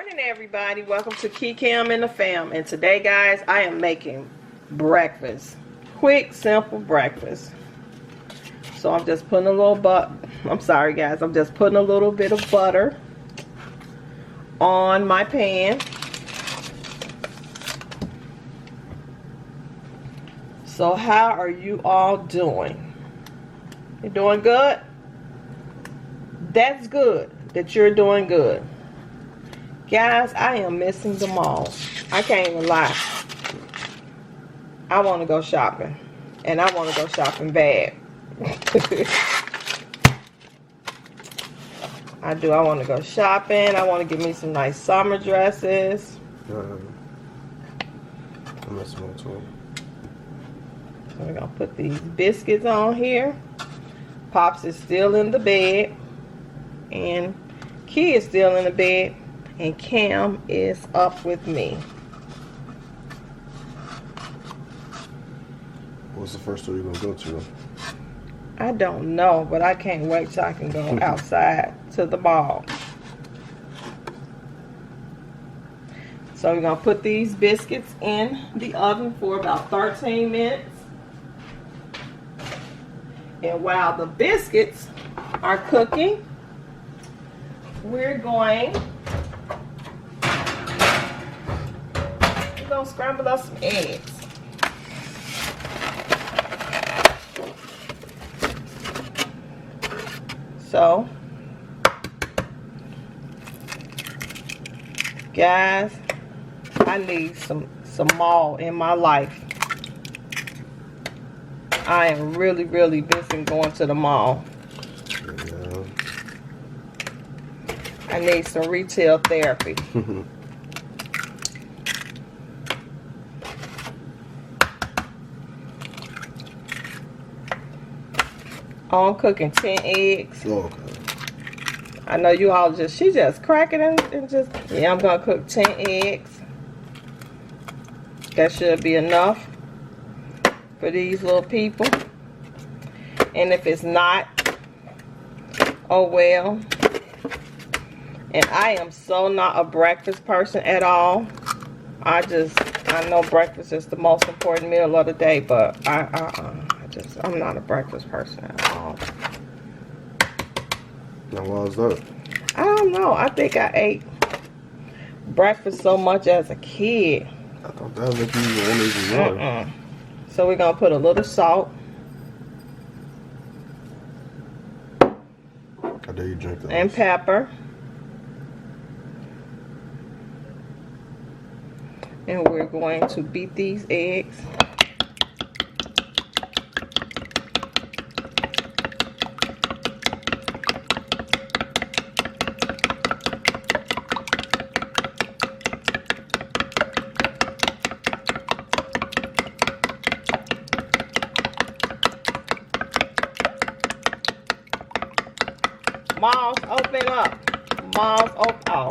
Morning everybody, welcome to Cam and the fam. And today guys, I am making breakfast. Quick, simple breakfast. So I'm just putting a little I'm just putting a little bit of butter on my pan. So how are you all doing? You doing good? That's good that you're doing good. Guys, I am missing the mall. I can't even lie. I want to go shopping. And I want to go shopping bad. I do. I want to go shopping. I want to get me some nice summer dresses. I'm missing one too. So we're going to put these biscuits on here. Pops is still in the bed. And Key is still in the bed. And Cam is up with me. What's the first store you're gonna go to? I don't know, but I can't wait till I can go outside to the mall. So we're gonna put these biscuits in the oven for about 13 minutes. And while the biscuits are cooking, we're going to scramble up some eggs. So, guys, I need some mall in my life. I am really missing going to the mall. Yeah. I need some retail therapy. I'm cooking 10 eggs. Oh, okay. I know you all she just cracking and just, yeah, I'm gonna cook 10 eggs. That should be enough for these little people. And if it's not, oh well. And I am so not a breakfast person at all. I know breakfast is the most important meal of the day, but I'm not a breakfast person at all. Now, why is that? I don't know. I think I ate breakfast so much as a kid. I thought that would be the only reason why. So we're going to put a little salt. How dare you drink that? And pepper. And we're going to beat these eggs. Malls, open up. Malls, open. Oh.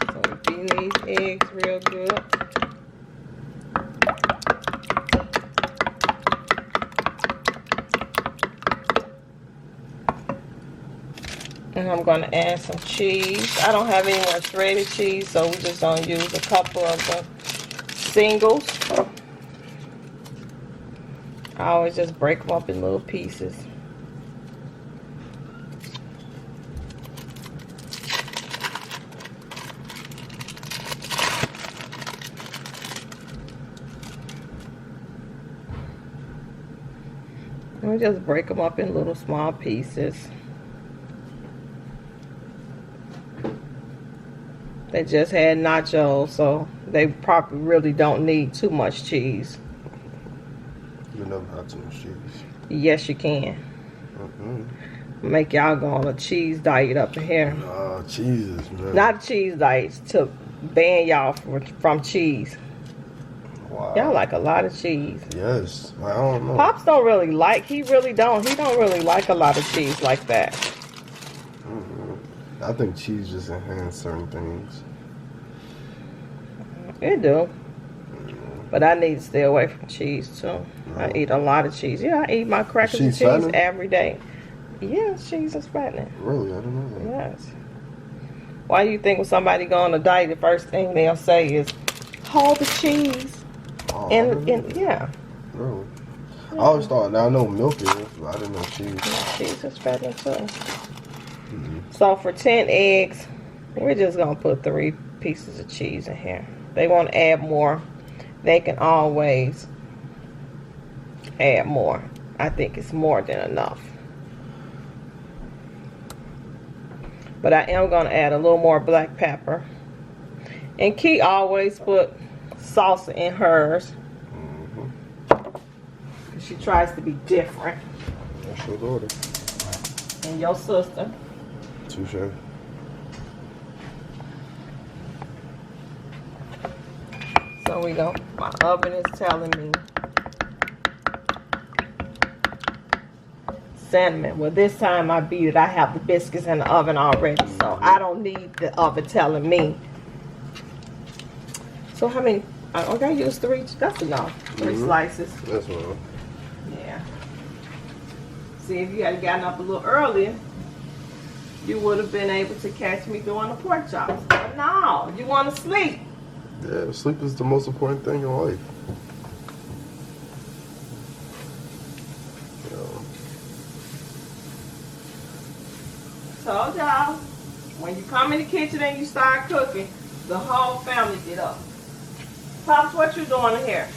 So we're beating these eggs real good. And I'm going to add some cheese. I don't have any more shredded cheese, so we're just going to use a couple of the singles. I always just break them up in little pieces. And we just break them up in little small pieces. They just had nachos, so they probably really don't need too much cheese. You never had too much cheese. Yes, you can. Make y'all go on a cheese diet up in here. Jesus, man. Not a cheese diet, to ban y'all from cheese. Wow. Y'all like a lot of cheese. Yes. I don't know. Pops don't really like, he don't really like a lot of cheese like that. I think cheese just enhances certain things. It do. But I need to stay away from cheese too. No. I eat a lot of cheese. Yeah, I eat my crackers and cheese fattening? every day. Yes, cheese is fattening. Really? I didn't know that. Yes. Why do you think when somebody go on a diet, the first thing they'll say is, hold the cheese? Oh, And yeah. Really? I always thought, now I know milk is, but I didn't know cheese. Cheese is fattening too. So for 10 eggs, we're just going to put 3 pieces of cheese in here. They want to add more. They can always add more. I think it's more than enough. But I am going to add a little more black pepper. And Key always put salsa in hers. She tries to be different. That's your daughter. And your sister. Touche. So we go. My oven is telling me cinnamon. Well, this time I beat it. I have the biscuits in the oven already, so I don't need the oven telling me. So how many? Okay, I use 3. That's enough. 3 slices. That's what. Yeah. See, if you had gotten up a little earlier, you would have been able to catch me doing the pork chops. But no, you want to sleep. Yeah, sleep is the most important thing in life. Told y'all, when you come in the kitchen and you start cooking, the whole family get up. Pops, what you doing here?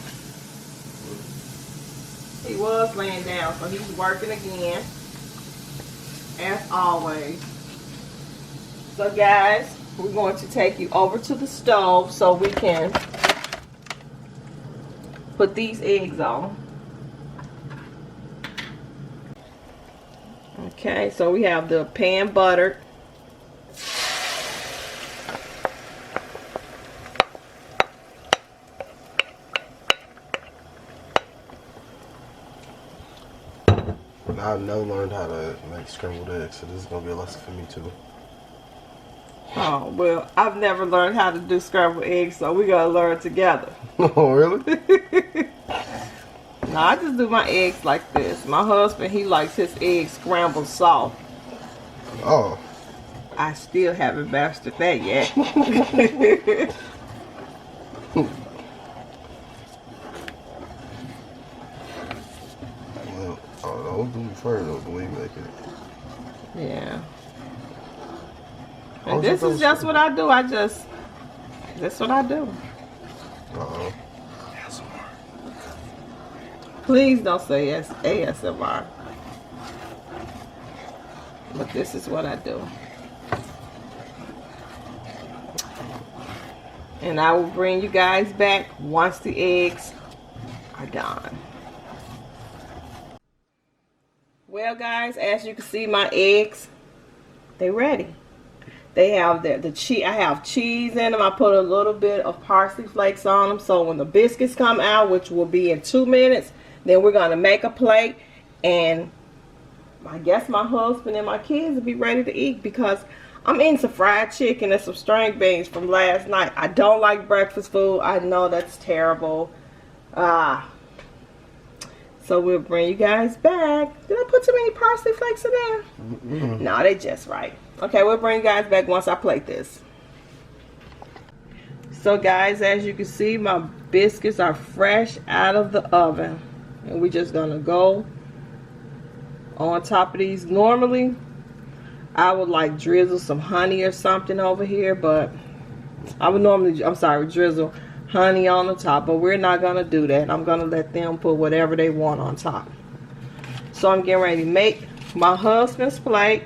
He was laying down, so he's working again, as always. So guys, we're going to take you over to the stove so we can put these eggs on. Okay, so we have the pan buttered. I've never learned how to make scrambled eggs, so this is going to be a lesson for me too. Oh, well, I've never learned how to do scrambled eggs, so we're going to learn together. Oh, really? No, I just do my eggs like this. My husband, he likes his eggs scrambled soft. Oh. I still haven't mastered that yet. Well, don't do me first, though, believe me, make it. Yeah. And this is just what I do. That's what I do. Uh-oh. Please don't say ASMR. But this is what I do. And I will bring you guys back once the eggs are done. Well, guys, as you can see, my eggs, they're ready. They have the cheese. I have cheese in them. I put a little bit of parsley flakes on them. So when the biscuits come out, which will be in 2 minutes, then we're going to make a plate. And I guess my husband and my kids will be ready to eat because I'm eating some fried chicken and some string beans from last night. I don't like breakfast food. I know that's terrible. So we'll bring you guys back. Did I put too many parsley flakes in there? No, they just right. Okay, we'll bring you guys back once I plate this. So guys, as you can see, my biscuits are fresh out of the oven. And we're just gonna go on top of these. Normally, I would like drizzle some honey or something over here, but I would normally, drizzle honey on the top, but we're not gonna do that. I'm gonna let them put whatever they want on top. So I'm getting ready to make my husband's plate.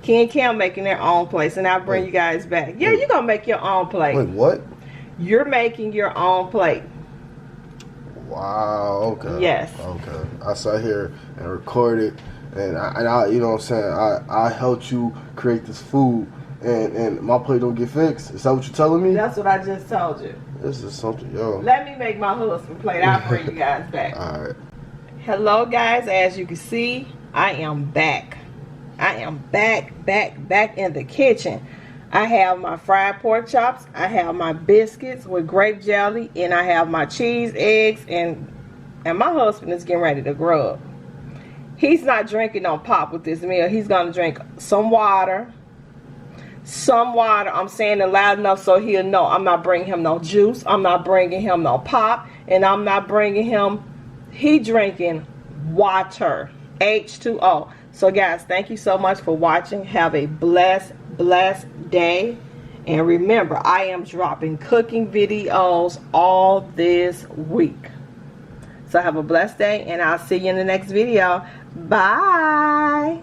Key and Cam making their own plates, and I'll bring you guys back. Yeah, you're gonna make your own plate. Wait, what? You're making your own plate. Wow, okay. Yes. Okay. I sat here and recorded, and I you know what I'm saying, I helped you create this food, and my plate don't get fixed. Is that what you're telling me? That's what I just told you. This is something, yo. Let me make my husband plate. I'll bring you guys back. All right. Hello, guys. As you can see, I am back. I am back in the kitchen. I have my fried pork chops, I have my biscuits with grape jelly, and I have my cheese, eggs, and my husband is getting ready to grub. He's not drinking no pop with this meal. He's gonna drink some water. I'm saying it loud enough so he'll know I'm not bringing him no juice, I'm not bringing him no pop, and I'm not bringing him, he drinking water, H2O. So guys, thank you so much for watching. Have a blessed day. And remember, I am dropping cooking videos all this week. So have a blessed day, and I'll see you in the next video. Bye.